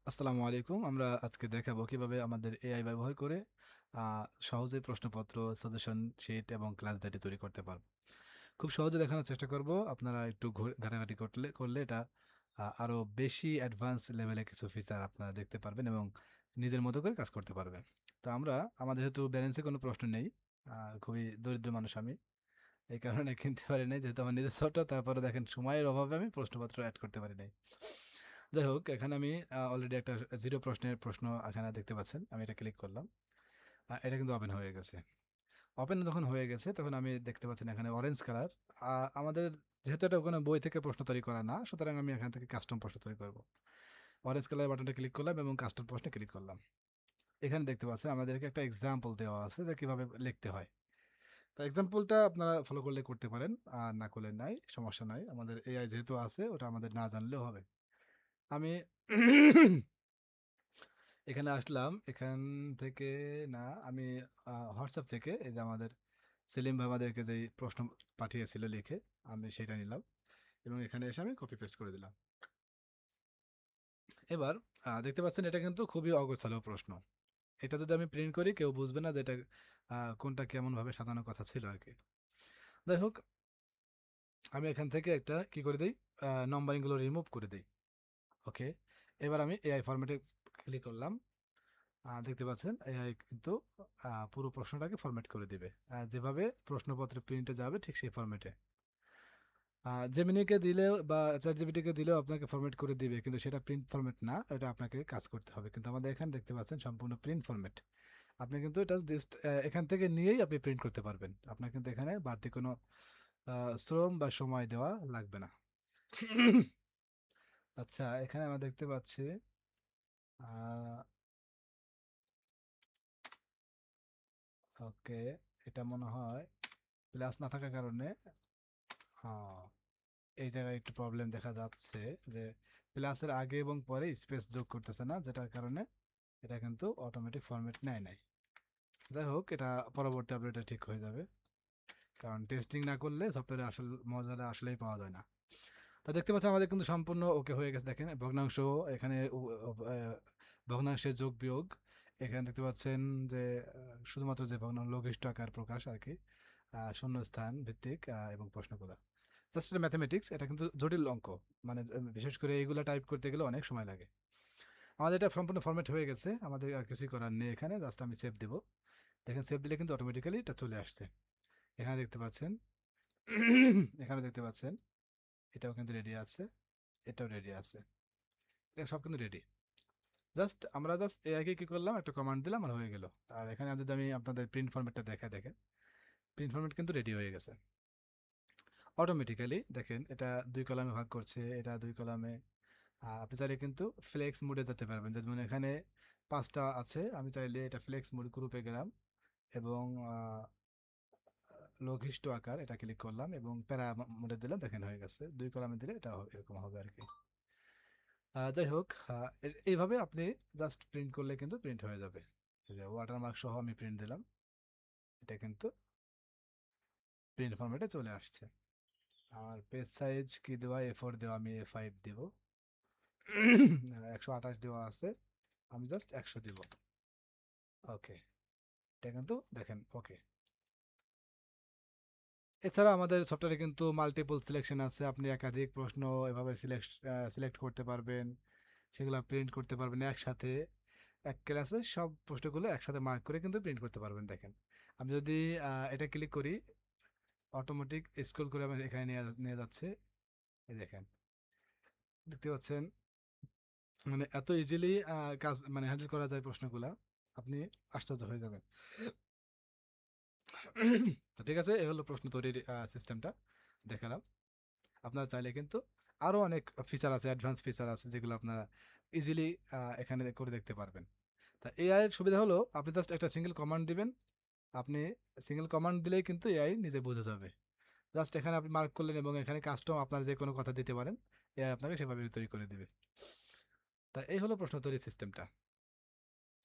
আসসালামু আলাইকুম। আমরা আজকে দেখাবো কিভাবে আমাদের এআই ব্যবহার করে সহজেই প্রশ্নপত্র, সাজেশন শিট এবং ক্লাস ডায়েরি তৈরি করতে পারবো। খুব সহজে দেখানোর চেষ্টা করব। আপনারা একটু ঘাটাঘাটি করলে এটা আরো বেশি অ্যাডভান্স লেভেলে কিছু ফিচার আপনারা দেখতে পারবেন এবং নিজের মতো করে কাজ করতে পারবেন। তো আমাদের যেহেতু ব্যালেন্সে কোনো প্রশ্ন নেই, খুবই দরিদ্র মানুষ আমি। এই কারণে কিনতে পারি নাই, যেহেতু আমার নিজের ছোট। তারপরে দেখেন সময়ের অভাবে আমি প্রশ্নপত্র এড করতে পারি নাই। যাই হোক, এখানে আমি অলরেডি একটা 0 প্রশ্নের প্রশ্ন এখানে দেখতে পাচ্ছেন। আমি এটা ক্লিক করলাম। এটা কিন্তু ওপেন হয়ে গেছে। ওপেন যখন হয়ে গেছে তখন আমি দেখতে পাচ্ছেন এখানে অরেঞ্জ কালার। আমাদের যেহেতু এটা কোনো বই থেকে প্রশ্ন তৈরি করা না, সুতরাং আমি এখান থেকে কাস্টম প্রশ্ন তৈরি করব। অরেঞ্জ কালার বাটনটা ক্লিক করলাম এবং কাস্টম প্রশ্নে ক্লিক করলাম। এখানে দেখতে পাচ্ছেন আমাদেরকে একটা এক্সাম্পল দেওয়া আছে যে কিভাবে লিখতে হয়। তো এক্সাম্পলটা আপনারা ফলো করলে করতে পারেন, আর না করলে নাই, সমস্যা নাই। আমাদের এআই যেহেতু আছে, ওটা আমাদের না জানলেও হবে। আমি এখানে আসলাম। এখান থেকে না, আমি হোয়াটসঅ্যাপ থেকে এই যে আমাদের সেলিম ভাই আমাদেরকে যে প্রশ্ন পাঠিয়েছিল লিখে, আমি সেটা নিলাম এবং এখানে এসে আমি কপি পেস্ট করে দিলাম। এবার দেখতে পাচ্ছেন এটা কিন্তু খুবই অগোছালো প্রশ্ন। এটা যদি আমি প্রিন্ট করি কেউ বুঝবে না যে এটা কোনটা কেমনভাবে সাজানোর কথা ছিল আর কি। যাই হোক, আমি এখান থেকে একটা কি করে দিই, নম্বরিংগুলো রিমুভ করে দিই। ওকে, এবার আমি এআই ফরম্যাটে ক্লিক করলাম। দেখতে পাচ্ছেন এআই কিন্তু পুরো প্রশ্নটাকে ফরম্যাট করে দিবে, যেভাবে প্রশ্নপত্রে প্রিন্টে যাবে ঠিক সেই ফরম্যাটে। জেমিনিকে দিলেও বা চ্যাট জিপিটিকে দিলেও আপনাকে ফরম্যাট করে দিবে, কিন্তু সেটা প্রিন্ট ফরম্যাট না, এটা আপনাকে কাজ করতে হবে। কিন্তু আমাদের এখানে দেখতে পাচ্ছেন সম্পূর্ণ প্রিন্ট ফরম্যাট। আপনি কিন্তু এটা জাস্ট এখান থেকে নিয়েই আপনি প্রিন্ট করতে পারবেন। আপনার কিন্তু এখানে বাড়তি কোনো শ্রম বা সময় দেওয়া লাগবে না। আচ্ছা, এখানে আমরা দেখতে পাচ্ছি ওকে, এটা মনে হয় প্লাস না থাকার কারণে এই জায়গায় একটু প্রবলেম দেখা যাচ্ছে, যে প্লাসের আগে এবং পরে স্পেস যোগ করতেছে না, যেটার কারণে এটা কিন্তু অটোমেটিক ফরম্যাট নেয় নাই। যাই হোক, এটা পরবর্তী আপডেটে ঠিক হয়ে যাবে, কারণ টেস্টিং না করলে সফটওয়্যারে আসল মজাটা আসলেই পাওয়া যায় না। তা দেখতে পাচ্ছেন আমাদের কিন্তু সম্পূর্ণ ওকে হয়ে গেছে। দেখেন ভগ্নাংশ এখানে, ভগ্নাংশের যোগ বিয়োগ এখানে দেখতে পাচ্ছেন যে শুধুমাত্র যে ভগ্নাংশ লঘিষ্ঠ আকার প্রকাশ আর কি, শূন্যস্থান ভিত্তিক এবং প্রশ্নগুলো জাস্ট এটা ম্যাথমেটিক্স। এটা কিন্তু জটিল অঙ্ক, মানে বিশেষ করে এইগুলো টাইপ করতে গেলে অনেক সময় লাগে। আমাদের এটা সম্পূর্ণ ফরম্যাট হয়ে গেছে, আমাদের আর কিছুই করার নেই। এখানে জাস্ট আমি সেভ দেবো। দেখেন সেভ দিলে কিন্তু অটোমেটিক্যালি এটা চলে আসছে। এখানে দেখতে পাচ্ছেন এখানে দেখতে পাচ্ছেন এটাও কিন্তু রেডি আছে, এটাও রেডি আছে, এটা সব কিন্তু রেডি। আমরা জাস্ট এআইকে কি করলাম, একটা কমান্ড দিলাম আর হয়ে গেল। আর এখানে যদি আমি আপনাদের প্রিন্ট ফরম্যাটটা দেখেন, প্রিন্ট ফরম্যাট কিন্তু রেডি হয়ে গেছে অটোমেটিক্যালি। দেখেন এটা 2 কলামে ভাগ করছে, এটা 2 কলামে। আপনি চাইলে কিন্তু ফ্লেক্স মোডে যেতে পারবেন, যেমন এখানে 5টা আছে, আমি চাইলে এটা ফ্লেক্স মোড গ্রুপে গেলাম এবং লঘিষ্ঠ আকার এটা ক্লিক করলাম এবং প্যারা মোডে দিলাম। দেখেন হয়ে গেছে, 2 কলামে দিলে এটা এরকম হবে আর কি। যাই হোক, এইভাবে আপনি জাস্ট প্রিন্ট করলে কিন্তু প্রিন্ট হয়ে যাবে। এই যে ওয়াটারমার্ক সহ আমি প্রিন্ট দিলাম, এটা কিন্তু প্রিন্ট ফরম্যাটে চলে আসছে। আর পেজ সাইজ কি দেওয়া, A4 দেওয়া, আমি A5 দিব। 128 দেওয়া আছে, আমি জাস্ট 100 দিব। ওকে, এটা কিন্তু দেখেন ওকে। এছাড়া আমাদের সফটওয়্যারে কিন্তু মাল্টিপল সিলেকশন আছে, আপনি একাধিক প্রশ্ন এভাবে সিলেক্ট করতে পারবেন, সেগুলো প্রিন্ট করতে পারবেন একসাথে। এক ক্লাসে সব প্রশ্নগুলো একসাথে মার্ক করে কিন্তু প্রিন্ট করতে পারবেন। দেখেন আমি যদি এটা ক্লিক করি, অটোমেটিক স্ক্রল করে আমার এখানে নিয়ে নিয়ে যাচ্ছে। এই দেখেন, দেখতে পাচ্ছেন মানে এত ইজিলি কাজ মানে হ্যান্ডেল করা যায় প্রশ্নগুলা, আপনি আশ্চর্য হয়ে যাবেন। তো ঠিক আছে, এই হলো প্রশ্ন তৈরির সিস্টেমটা দেখালাম। আপনারা চাইলে কিন্তু আরও অনেক ফিচার আছে, অ্যাডভান্স ফিচার আছে, যেগুলো আপনারা ইজিলি এখানে করে দেখতে পারবেন। তা এআই এর সুবিধা হলো আপনি জাস্ট একটা সিঙ্গেল কমান্ড দিবেন। আপনি সিঙ্গেল কমান্ড দিলেই কিন্তু এআই নিজে বুঝে যাবে। জাস্ট এখানে আপনি মার্ক করলেন এবং এখানে কাস্টম আপনার যে কোনো কথা দিতে পারেন, এআই আপনাকে সেভাবে তৈরি করে দিবে। তা এই হলো প্রশ্ন তৈরির সিস্টেমটা।